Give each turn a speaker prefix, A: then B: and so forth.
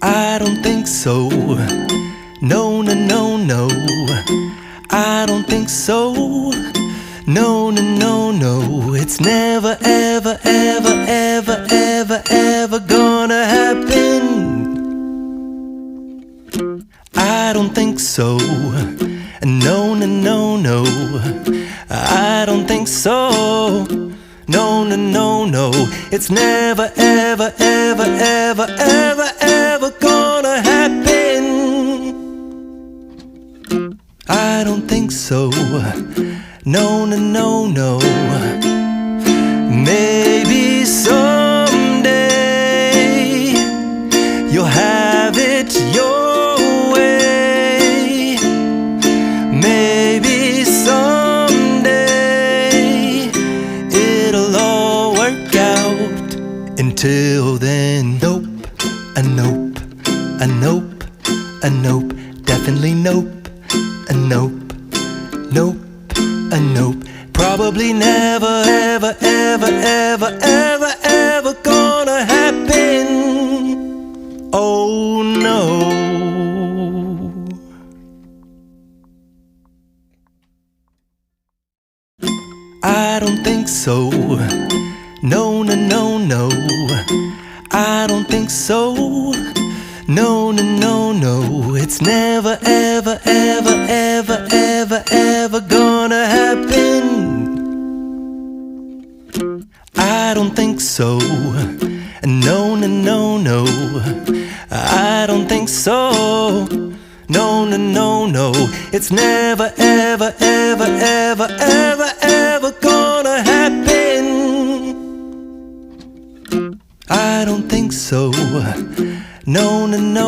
A: I don't think so. No, no, no, no. I don't think so. No, no, no, no. It's never, ever, ever, ever, ever, ever gonna happen. I don't think so. No, no, no, no. I don't think so. No, no, no, no. It's never, ever, ever, ever, ever, ever gonna happen. I don't think so. No, no, no, no. Maybe someday you'll have it your way. Maybe someday it'll all work out. Until then, nope, a nope, a nope, a nope, definitely nope, a nope, nope, a nope. Probably never, ever, ever, ever, ever, ever gonna happen. Oh no. I don't think so. No, no, no, no. I don't think so. No, no, no, no. It's never, ever, ever, ever, ever, ever gonna happen. I don't think so. No, no, no, no. I don't think so. No, no, no, no. It's never, ever, ever, ever, ever, ever gonna happen. I don't think so. No, no, no.